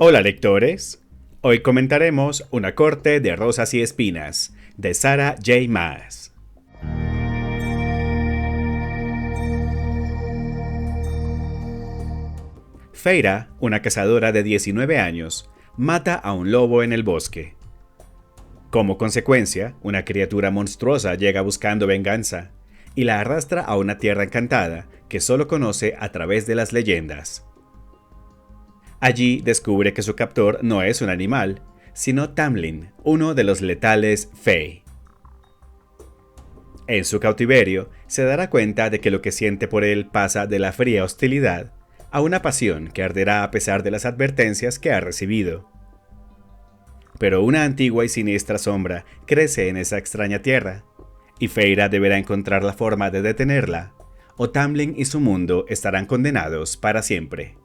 Hola lectores, hoy comentaremos Una corte de rosas y espinas, de Sarah J. Maas. Feyre, una cazadora de 19 años, mata a un lobo en el bosque. Como consecuencia, una criatura monstruosa llega buscando venganza y la arrastra a una tierra encantada que solo conoce a través de las leyendas. Allí descubre que su captor no es un animal, sino Tamlin, uno de los letales Fae. En su cautiverio, se dará cuenta de que lo que siente por él pasa de la fría hostilidad a una pasión que arderá a pesar de las advertencias que ha recibido. Pero una antigua y siniestra sombra crece en esa extraña tierra, y Feyre deberá encontrar la forma de detenerla, o Tamlin y su mundo estarán condenados para siempre.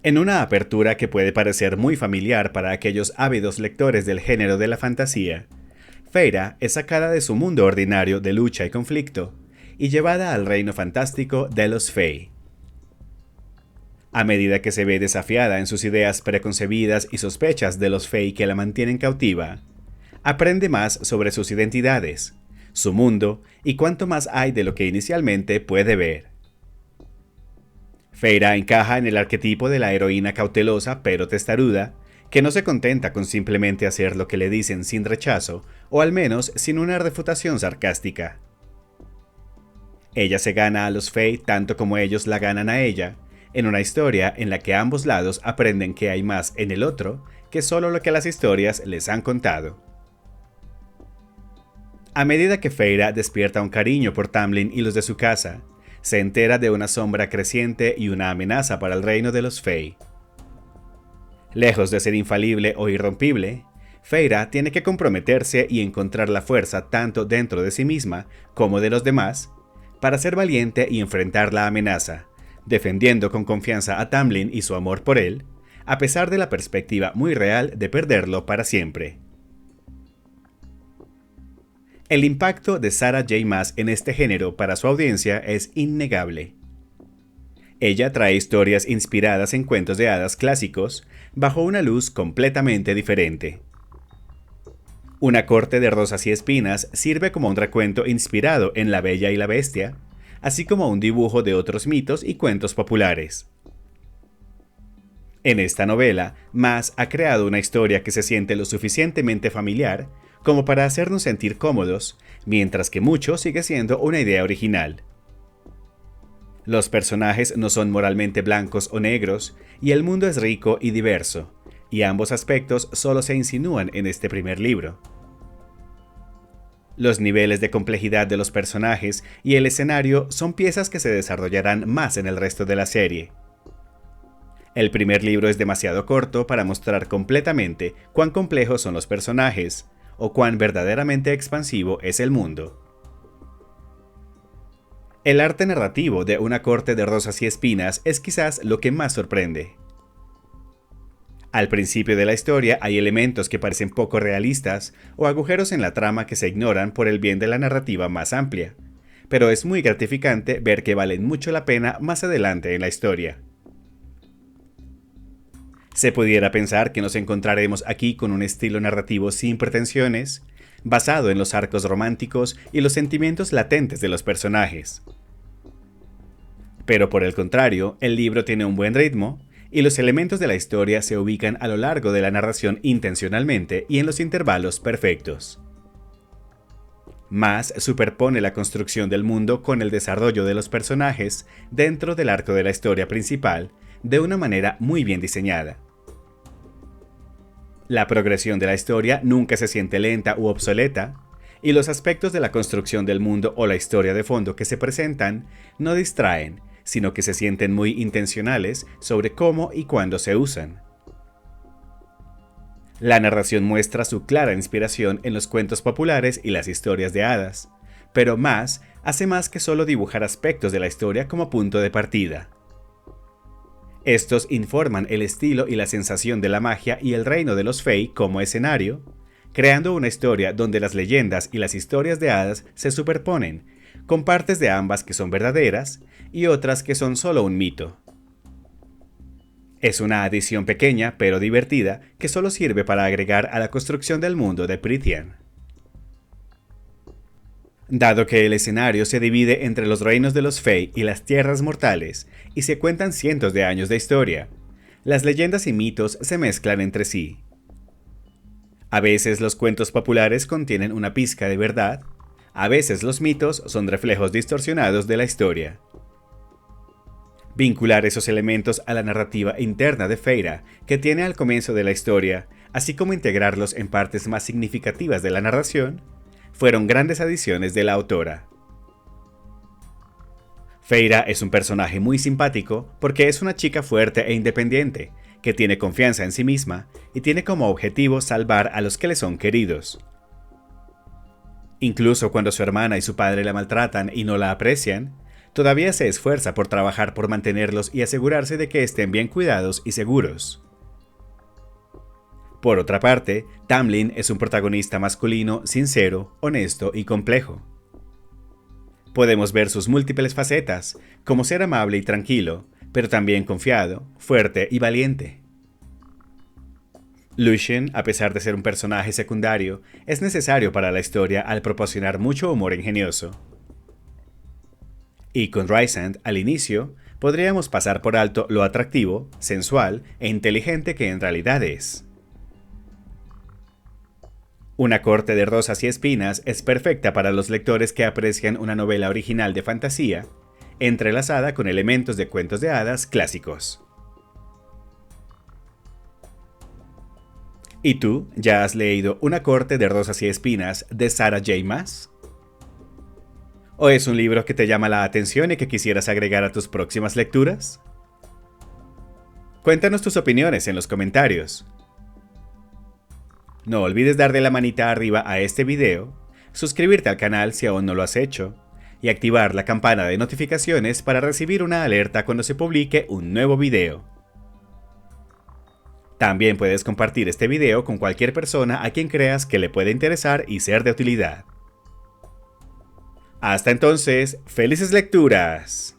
En una apertura que puede parecer muy familiar para aquellos ávidos lectores del género de la fantasía, Feyre es sacada de su mundo ordinario de lucha y conflicto y llevada al reino fantástico de los Fae. A medida que se ve desafiada en sus ideas preconcebidas y sospechas de los Fae que la mantienen cautiva, aprende más sobre sus identidades, su mundo y cuánto más hay de lo que inicialmente puede ver. Feyre encaja en el arquetipo de la heroína cautelosa pero testaruda, que no se contenta con simplemente hacer lo que le dicen sin rechazo, o al menos sin una refutación sarcástica. Ella se gana a los Fae tanto como ellos la ganan a ella, en una historia en la que ambos lados aprenden que hay más en el otro que solo lo que las historias les han contado. A medida que Feyre despierta un cariño por Tamlin y los de su casa, se entera de una sombra creciente y una amenaza para el reino de los Fae. Lejos de ser infalible o irrompible, Feyre tiene que comprometerse y encontrar la fuerza tanto dentro de sí misma como de los demás para ser valiente y enfrentar la amenaza, defendiendo con confianza a Tamlin y su amor por él, a pesar de la perspectiva muy real de perderlo para siempre. El impacto de Sarah J. Maas en este género para su audiencia es innegable. Ella trae historias inspiradas en cuentos de hadas clásicos bajo una luz completamente diferente. Una corte de rosas y espinas sirve como un recuento inspirado en La Bella y la Bestia, así como un dibujo de otros mitos y cuentos populares. En esta novela, Maas ha creado una historia que se siente lo suficientemente familiar como para hacernos sentir cómodos, mientras que mucho sigue siendo una idea original. Los personajes no son moralmente blancos o negros, y el mundo es rico y diverso, y ambos aspectos solo se insinúan en este primer libro. Los niveles de complejidad de los personajes y el escenario son piezas que se desarrollarán más en el resto de la serie. El primer libro es demasiado corto para mostrar completamente cuán complejos son los personajes, o cuán verdaderamente expansivo es el mundo. El arte narrativo de Una corte de rosas y espinas es quizás lo que más sorprende. Al principio de la historia hay elementos que parecen poco realistas o agujeros en la trama que se ignoran por el bien de la narrativa más amplia, pero es muy gratificante ver que valen mucho la pena más adelante en la historia. Se pudiera pensar que nos encontraremos aquí con un estilo narrativo sin pretensiones, basado en los arcos románticos y los sentimientos latentes de los personajes. Pero por el contrario, el libro tiene un buen ritmo, y los elementos de la historia se ubican a lo largo de la narración intencionalmente y en los intervalos perfectos. Maas superpone la construcción del mundo con el desarrollo de los personajes dentro del arco de la historia principal de una manera muy bien diseñada. La progresión de la historia nunca se siente lenta u obsoleta, y los aspectos de la construcción del mundo o la historia de fondo que se presentan no distraen, sino que se sienten muy intencionales sobre cómo y cuándo se usan. La narración muestra su clara inspiración en los cuentos populares y las historias de hadas, pero Maas hace más que solo dibujar aspectos de la historia como punto de partida. Estos informan el estilo y la sensación de la magia y el reino de los Fae como escenario, creando una historia donde las leyendas y las historias de hadas se superponen, con partes de ambas que son verdaderas y otras que son solo un mito. Es una adición pequeña pero divertida que solo sirve para agregar a la construcción del mundo de Prythian. Dado que el escenario se divide entre los reinos de los Fey y las tierras mortales, y se cuentan cientos de años de historia, las leyendas y mitos se mezclan entre sí. A veces los cuentos populares contienen una pizca de verdad, a veces los mitos son reflejos distorsionados de la historia. Vincular esos elementos a la narrativa interna de Feyre que tiene al comienzo de la historia, así como integrarlos en partes más significativas de la narración, fueron grandes adiciones de la autora. Feyre es un personaje muy simpático porque es una chica fuerte e independiente, que tiene confianza en sí misma y tiene como objetivo salvar a los que le son queridos. Incluso cuando su hermana y su padre la maltratan y no la aprecian, todavía se esfuerza por trabajar por mantenerlos y asegurarse de que estén bien cuidados y seguros. Por otra parte, Tamlin es un protagonista masculino sincero, honesto y complejo. Podemos ver sus múltiples facetas, como ser amable y tranquilo, pero también confiado, fuerte y valiente. Lucien, a pesar de ser un personaje secundario, es necesario para la historia al proporcionar mucho humor ingenioso. Y con Rysand, al inicio, podríamos pasar por alto lo atractivo, sensual e inteligente que en realidad es. Una corte de rosas y espinas es perfecta para los lectores que aprecian una novela original de fantasía, entrelazada con elementos de cuentos de hadas clásicos. ¿Y tú, ya has leído Una corte de rosas y espinas de Sarah J. Maas? ¿O es un libro que te llama la atención y que quisieras agregar a tus próximas lecturas? Cuéntanos tus opiniones en los comentarios. No olvides darle la manita arriba a este video, suscribirte al canal si aún no lo has hecho, y activar la campana de notificaciones para recibir una alerta cuando se publique un nuevo video. También puedes compartir este video con cualquier persona a quien creas que le puede interesar y ser de utilidad. Hasta entonces, ¡felices lecturas!